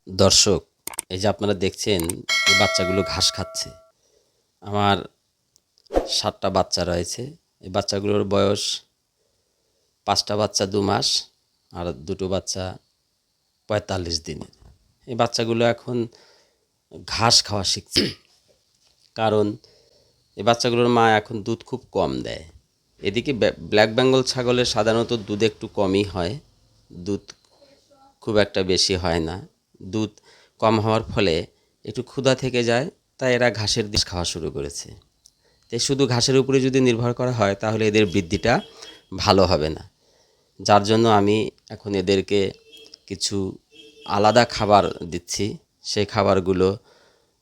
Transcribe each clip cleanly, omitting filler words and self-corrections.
দর্শক, এই যে আপনারা দেখছেন এই বাচ্চাগুলো ঘাস খাচ্ছে। আমার 7টা বাচ্চা রয়েছে। এই বাচ্চাগুলোর বয়স 5টা বাচ্চা 2 মাস আর 2টো বাচ্চা 45 দিনের। এই বাচ্চাগুলো এখন ঘাস খাওয়া শিখছে, কারণ এই বাচ্চাগুলোর মা এখন দুধ খুব কম দেয়। এদিকে ব্ল্যাক বেঙ্গল ছাগলের সাধারণত দুধ একটু কমই হয়, দুধ খুব একটা বেশি হয় না। দুধ কম হওয়ার ফলে একটু ক্ষুধা থেকে যায়, তাই এরা ঘাসের দিশ খাওয়া শুরু করেছে। তাই শুধু ঘাসের উপরে যদি নির্ভর করা হয় তাহলে এদের বৃদ্ধিটা ভালো হবে না। যার জন্য আমি এখন এদেরকে কিছু আলাদা খাবার দিচ্ছি। সেই খাবারগুলো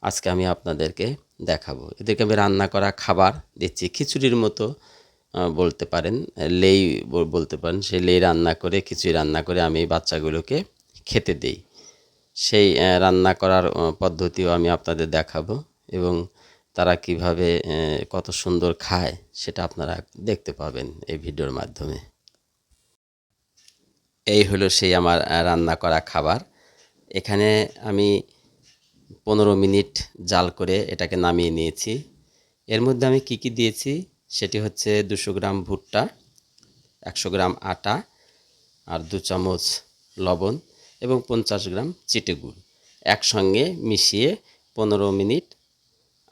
আজকে আমি আপনাদেরকে দেখাবো। এদেরকে আমি রান্না করা খাবার দিচ্ছি, খিচুড়ির মতো বলতে পারেন, লেই বলতে পারেন। সেই লেই রান্না করে, খিচুড়ি রান্না করে আমি বাচ্চাগুলোকে খেতে দেই। সেই রান্না করার পদ্ধতিও আমি আপনাদের দেখাবো, এবং তারা কিভাবে কত সুন্দর খায় সেটা আপনারা দেখতে পাবেন এই ভিডিওর মাধ্যমে। এই হলো সেই আমার রান্না করা খাবার। এখানে আমি 15 মিনিট জাল করে এটাকে নামিয়ে নিয়েছি। এর মধ্যে আমি কি কি দিয়েছি সেটি হচ্ছে 200 গ্রাম ভুট্টা, 100 গ্রাম আটা, আর 2 চামচ লবণ এবং 50 গ্রাম চিটেগুড় একসঙ্গে মিশিয়ে 15 মিনিট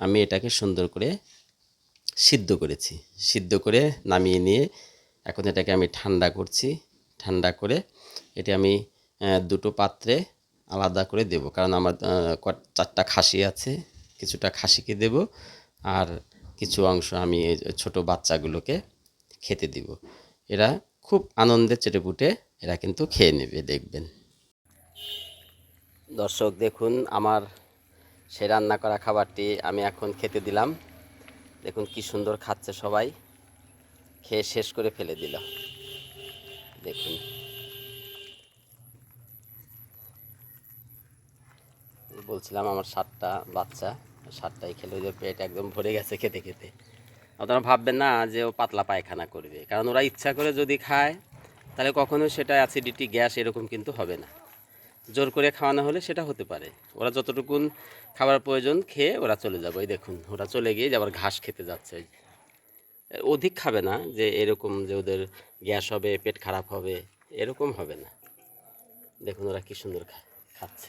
আমি এটাকে সুন্দর করে সিদ্ধ করেছি। সিদ্ধ করে নামিয়ে নিয়ে এখন এটাকে আমি ঠান্ডা করছি। ঠান্ডা করে এটি আমি দুটো পাত্রে আলাদা করে দেব, কারণ আমার 4টা খাসি আছে। কিছুটা খাসিকে দেব আর কিছু অংশ আমি ছোট বাচ্চাগুলোকে খেতে দিব। এরা খুব আনন্দে চেটেপুটে এরা কিন্তু খেয়ে নেবে, দেখবেন। দর্শক দেখুন, আমার সেই রান্না করা খাবারটি আমি এখন খেতে দিলাম। দেখুন কি সুন্দর খাচ্ছে সবাই, খেয়ে শেষ করে ফেলে দিল। দেখুন, বলছিলাম আমার 7টা বাচ্চা, 7টাই খেলে, ওই যে পেট একদম ভরে গেছে খেতে খেতে। আপনারা ভাববেন না যে ও পাতলা পায়খানা করবে, কারণ ওরা ইচ্ছা করে যদি খায় তাহলে কখনো সেটা অ্যাসিডিটি, গ্যাস এরকম কিন্তু হবে না। জোর করে খাওয়ানো হলে সেটা হতে পারে। ওরা যতটুকুন খাবার প্রয়োজন খেয়ে ওরা চলে যাবে। ওই দেখুন, ওরা চলে গিয়ে আবার ঘাস খেতে যাচ্ছে। অধিক খাবে না, যে এরকম যে ওদের গ্যাস হবে, পেট খারাপ হবে, এরকম হবে না। দেখুন ওরা কি সুন্দর খাচ্ছে।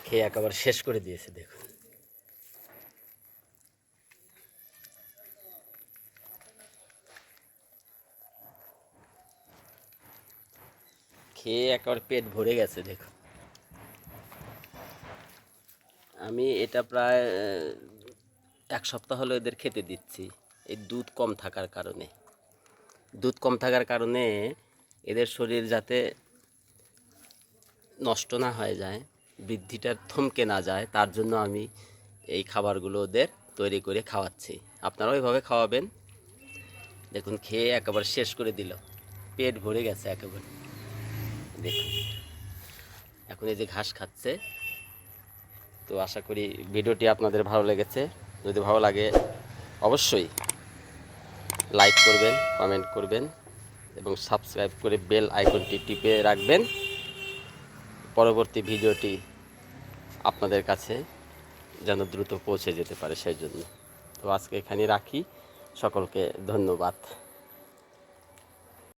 খেয়ে একেবারে শেষ করে দিয়েছে। দেখুন, খেয়ে একেবারে পেট ভরে গেছে। দেখুন, আমি এটা প্রায় 1 সপ্তাহ হলো এদের খেতে দিচ্ছি। এই দুধ কম থাকার কারণে, দুধ কম থাকার কারণে এদের শরীর যাতে নষ্ট না হয়ে যায়, বৃদ্ধিটা থমকে না যায়, তার জন্য আমি এই খাবারগুলো ওদের তৈরি করে খাওয়াচ্ছি। আপনারাও এইভাবে খাওয়াবেন। দেখুন, খেয়ে একেবারে শেষ করে দিল, পেট ভরে গেছে একেবারে। দেখুন, এখন এই যে ঘাস খাচ্ছে। তো আশা করি ভিডিওটি আপনাদের ভালো লেগেছে। যদি ভালো লাগে অবশ্যই লাইক করবেন, কমেন্ট করবেন এবং সাবস্ক্রাইব করে বেল আইকনটি টিপে রাখবেন, পরবর্তী ভিডিওটি আপনাদের কাছে যেন দ্রুত পৌঁছে যেতে পারে সেই জন্য। তো আজকে এখানে রাখি। সকলকে ধন্যবাদ।